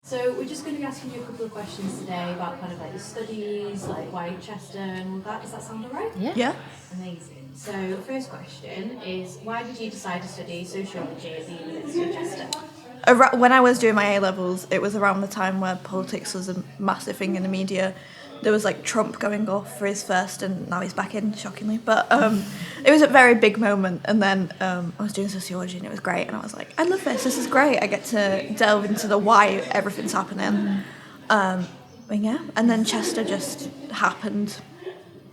So we're just going to be asking you a couple of questions today about kind of like your studies, like why Chester and all that. Does that sound alright? Yeah. Amazing. So the first question is, why did you decide to study sociology at the University of Chester? When I was doing my A-levels, it was around the time where politics was a massive thing in the media. There was like Trump going off for his first, and now he's back in, shockingly. But it was a very big moment. And then I was doing sociology, and it was great. And I was like, I love this. This is great. I get to delve into the why everything's happening. And yeah, and then Chester just happened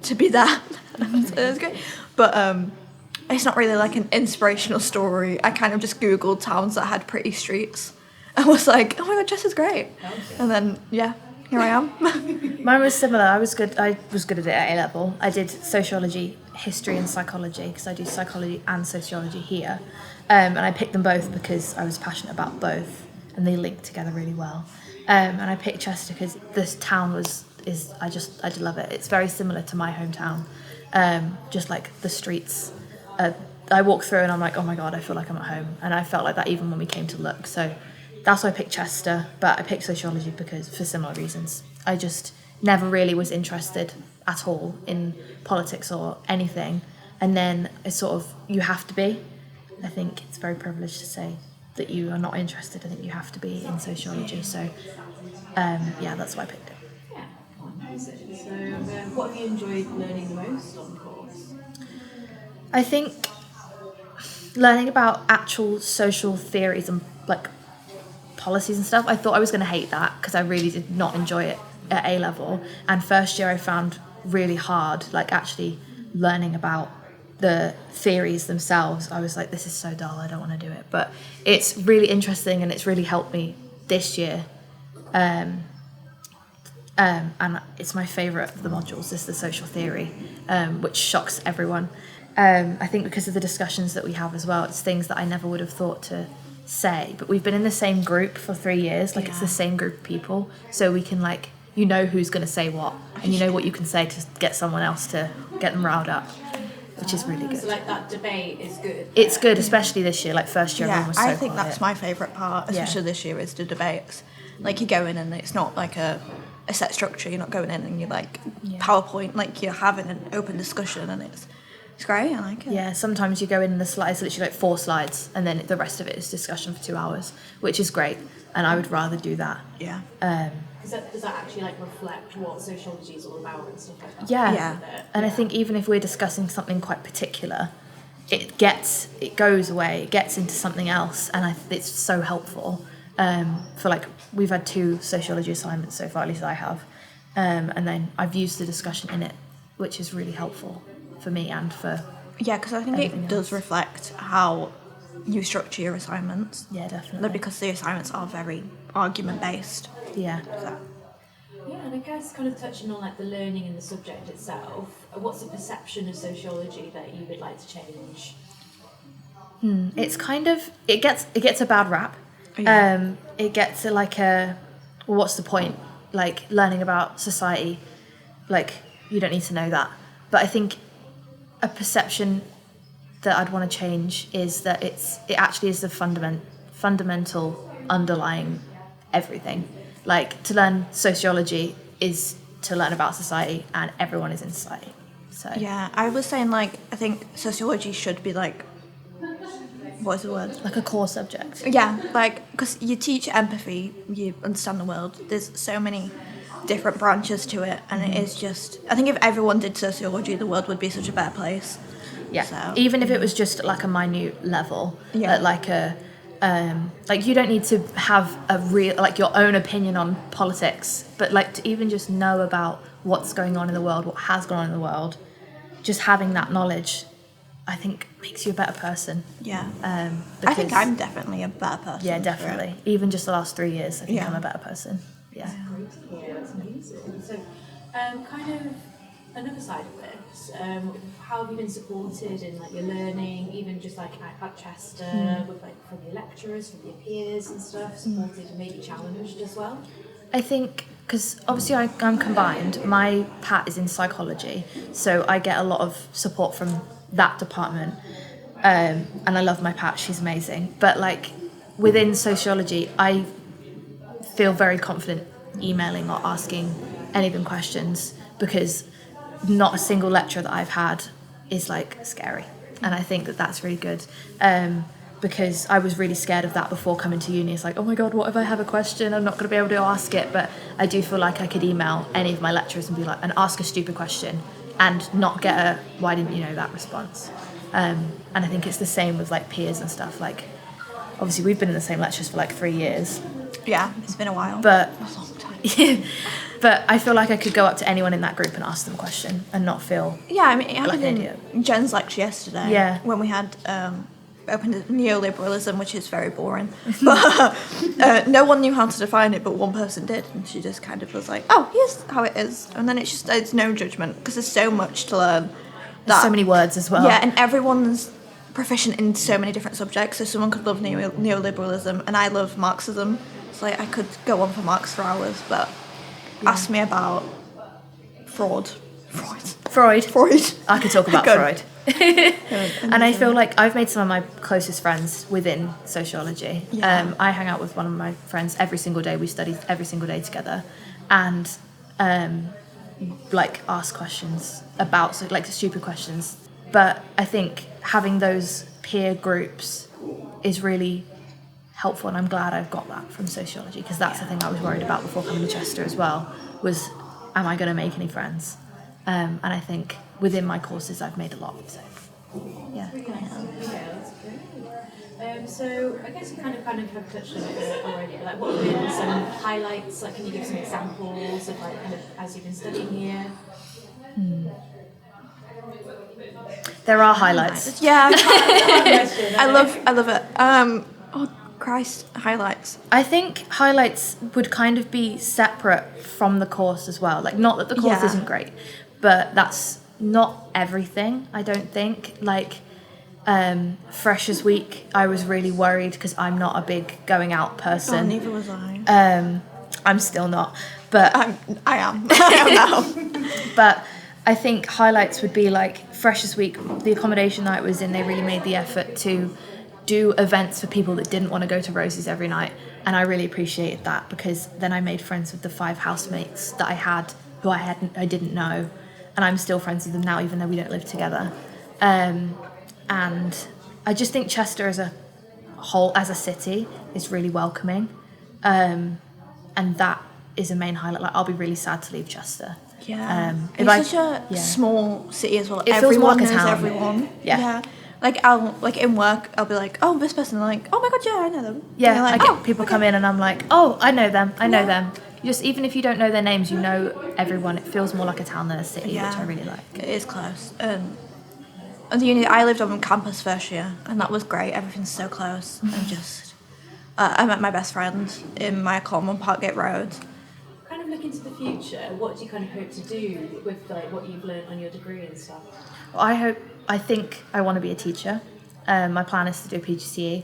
to be there. It was great. But it's not really like an inspirational story. I kind of just Googled towns that had pretty streets and was like, oh my god, Chester's great. And then, yeah, here I am. Mine was similar. I was good at it at A-level. I did sociology, history and psychology because I do psychology and sociology here. And I picked them both because I was passionate about both and they link together really well. And I picked Chester because this town I just love it. It's very similar to my hometown. Just like the streets. I walk through and I'm like, oh my god, I feel like I'm at home. And I felt like that even when we came to look. So that's why I picked Chester, but I picked sociology because for similar reasons. I just never really was interested at all in politics or anything. And then it's sort of, you have to be. I think it's very privileged to say that you are not interested. I think you have to be in sociology. So yeah, that's why I picked it. Yeah, amazing. So what have you enjoyed learning the most on the course? I think learning about actual social theories and like policies and stuff, I thought I was going to hate that because I really did not enjoy it at A-level. And first year I found really hard, like actually learning about the theories themselves. I was like, this is so dull, I don't want to do it. But it's really interesting and it's really helped me this year. And it's my favourite of the modules, is the social theory, which shocks everyone. I think because of the discussions that we have as well, it's things that I never would have thought to say, but we've been in the same group for 3 years, like it's the same group of people, so we can like, you know who's going to say what, and you know what you can say to get someone else to get them riled up, which is really good. So like that debate is good. It's good, especially this year, like first year everyone was so I think quiet. that's my favourite part, especially this year, is the debates. Like you go in and it's not like a set structure, you're not going in and you're like PowerPoint, like you're having an open discussion, and it's great, I like it. Yeah, sometimes you go in and the slides, literally like 4 slides, and then the rest of it is discussion for 2 hours, which is great, and I would rather do that. Yeah. Does that actually like reflect what sociology is all about and stuff like that? Yeah. And I think even if we're discussing something quite particular, it goes away, it gets into something else, and it's so helpful. For like, we've had 2 sociology assignments so far, at least I have, and then I've used the discussion in it, which is really helpful for me and for because I think it does reflect how you structure your assignments. Yeah, definitely. Because the assignments are very argument based. Yeah. So. Yeah, and I guess kind of touching on like the learning and the subject itself, what's the perception of sociology that you would like to change? It's kind of, it gets a bad rap. It gets like what's the point? Like learning about society, like you don't need to know that. But I think a perception that I'd want to change is that it actually is the fundamental underlying everything. Like to learn sociology is to learn about society, and everyone is in society. So yeah, I was saying like I think sociology should be like, what's the word? like a core subject. Yeah, like because you teach empathy, you understand the world. There's so many different branches to it, and it is just, I think if everyone did sociology, the world would be such a better place. Yeah, so. Even if it was just like a minute level, Yeah. like a like you don't need to have a real like your own opinion on politics, but like to even just know about what's going on in the world, what has gone on in the world, just having that knowledge, I think makes you a better person. Yeah. Because, I think I'm definitely a better person. Yeah, definitely. Even just the last 3 years, I think I'm a better person. Yeah. That's great to hear. That's amazing. So, kind of another side of this, how have you been supported in like your learning, even just like at Chester, with like from your lecturers, from your peers and stuff, supported and maybe challenged as well? I think because obviously I'm combined. My Pat is in psychology, so I get a lot of support from that department, and I love my Pat. She's amazing. But like within sociology, I feel very confident emailing or asking any of them questions, because not a single lecture that I've had is like scary, and I think that that's really good. Because I was really scared of that before coming to uni. It's like, oh my god, what if I have a question? I'm not going to be able to ask it. But I do feel like I could email any of my lecturers and be like, and ask a stupid question and not get a why didn't you know that response. And I think it's the same with like peers and stuff. Like, obviously we've been in the same lectures for like 3 years. Yeah, it's been a while. But a long time. yeah, but I feel like I could go up to anyone in that group and ask them a question and not feel Yeah, I mean, it happened like an in Jen's lecture yesterday. Yeah. When we had open neoliberalism, which is very boring. But no one knew how to define it, but one person did, and she just kind of was like, "Oh, here's how it is," and then it's no judgment because there's so much to learn. so many words as well. Yeah, and everyone's proficient in so many different subjects. So someone could love neoliberalism, and I love Marxism. It's like I could go on for Marx for hours, but ask me about Freud. I could talk about Good. Freud. And I feel like I've made some of my closest friends within sociology. Yeah. I hang out with one of my friends every single day. We study every single day together, and like ask questions about like stupid questions. But I think having those peer groups is really helpful, and I'm glad I've got that from sociology, because that's the thing I was worried about before coming to Chester as well, was am I going to make any friends? And I think within my courses I've made a lot. So yeah. That's great. So I guess you kind of have touched on it already. Like, what have been some highlights? Like, can you give some examples of like kind of as you've been studying here? There are highlights. Yeah, Question, I love it. Oh Christ, highlights. I think highlights would kind of be separate from the course as well. Like, not that the course Yeah. isn't great, but that's not everything, I don't think. Like, Freshers Week, I was really worried because I'm not a big going out Oh, person. neither was I. I'm still not, but I am now. But I think highlights would be like Freshers Week, the accommodation that I was in, they really made the effort to do events for people that didn't want to go to Rosie's every night. And I really appreciated that, because then I made friends with the 5 housemates that I had, who I didn't know. And I'm still friends with them now, even though we don't live together. And I just think Chester as a whole, as a city, is really welcoming. And that is a main highlight. Like, I'll be really sad to leave Chester. Yeah, if it's such a small city as well. It feels Everyone more like a knows town. everyone. Yeah. Like in work, I'll be like, oh, this person. Like, oh my god, yeah, I know them. Yeah, And they're like, I get oh, people come in and I'm like, oh, I know them. Just even if you don't know their names, you know everyone. It feels more like a town than a city, which I really like. It is close. And the uni, I lived on campus first year, and that was great. Everything's so close. And just, I met my best friend in my common Parkgate Road. Kind of looking to the future, what do you kind of hope to do with like what you've learned on your degree and stuff? I think I want to be a teacher. My plan is to do a PGCE,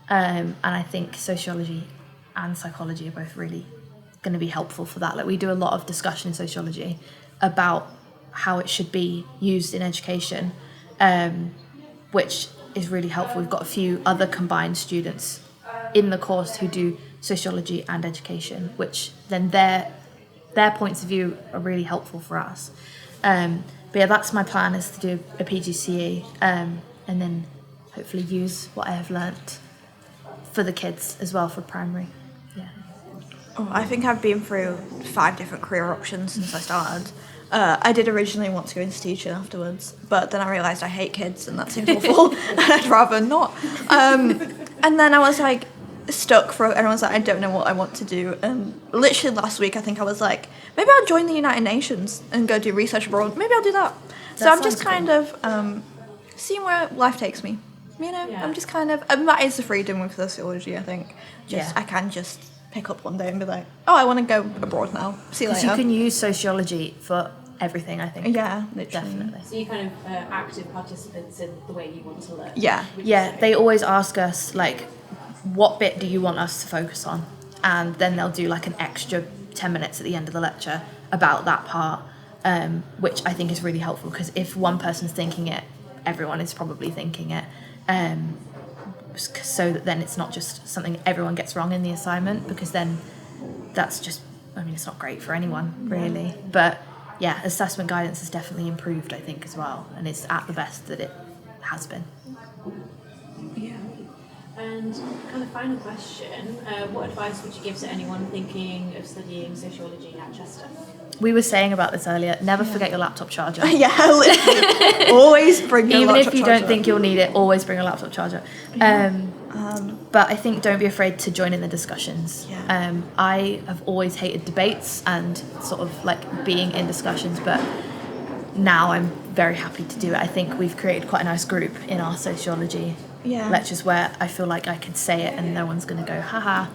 and I think sociology and psychology are both really going to be helpful for that. Like, we do a lot of discussion in sociology about how it should be used in education, which is really helpful. We've got a few other combined students in the course who do sociology and education, which then their points of view are really helpful for us. But yeah, that's my plan, is to do a PGCE, and then hopefully use what I have learnt for the kids as well, for primary. Yeah. Oh, I think I've been through 5 different career options since I started. I did originally want to go into teaching afterwards, but then I realised I hate kids and that seems awful, and I'd rather not. And then I was like stuck and I was like, I don't know what I want to do. And literally last week, I think I was like, maybe I'll join the United Nations and go do research abroad. Maybe I'll do that. So I'm just kind of seeing where life takes me. You know, Yeah. I'm just kind of, and that is the freedom with sociology, I think. Yeah. I can just pick up one day and be like, oh, I want to go abroad now. See you Because later. you can use sociology for everything, I think. Yeah, literally. Definitely. So you kind of active participants in the way you want to learn. Yeah. would you Yeah, say? they always ask us, like, what bit do you want us to focus on? And then they'll do like an extra 10 minutes at the end of the lecture about that part, which I think is really helpful, because if one person's thinking it, everyone is probably thinking it. So that then it's not just something everyone gets wrong in the assignment, because then that's just, I mean, it's not great for anyone really, but yeah, assessment guidance has definitely improved, I think, as well, and it's at the best that it has been. Yeah. And kind of final question, what advice would you give to anyone thinking of studying sociology at Chester? We were saying about this earlier, never forget your laptop charger. Yeah, literally. Always bring your Even laptop if you charger. don't think you'll need it, always bring a laptop charger. But I think don't be afraid to join in the discussions. Yeah. I have always hated debates and sort of like being in discussions, but now I'm very happy to do it. I think we've created quite a nice group in our sociology lectures where I feel like I could say it and no one's going to go, haha.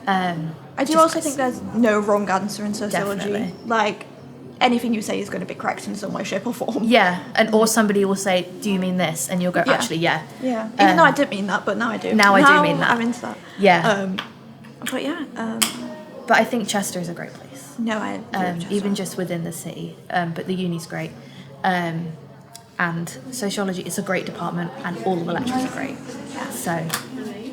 I do also think there's no wrong answer in sociology. Definitely. Like, anything you say is going to be correct in some way, shape or form. Yeah, and or somebody will say, do you mean this? And you'll go, actually, yeah. Yeah. Even though I didn't mean that, but now I do. Now I do mean that. I'm into that. Yeah. But yeah. But I think Chester is a great place. No, I do Even just within the city. But the uni's great. And sociology is a great department and all of the lecturers are great. So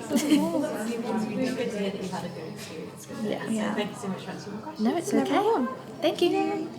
It's really good to hear that you've had a good experience with it. Yeah. So thank you so much for answering my questions. no, it's No okay. problem. Thank you.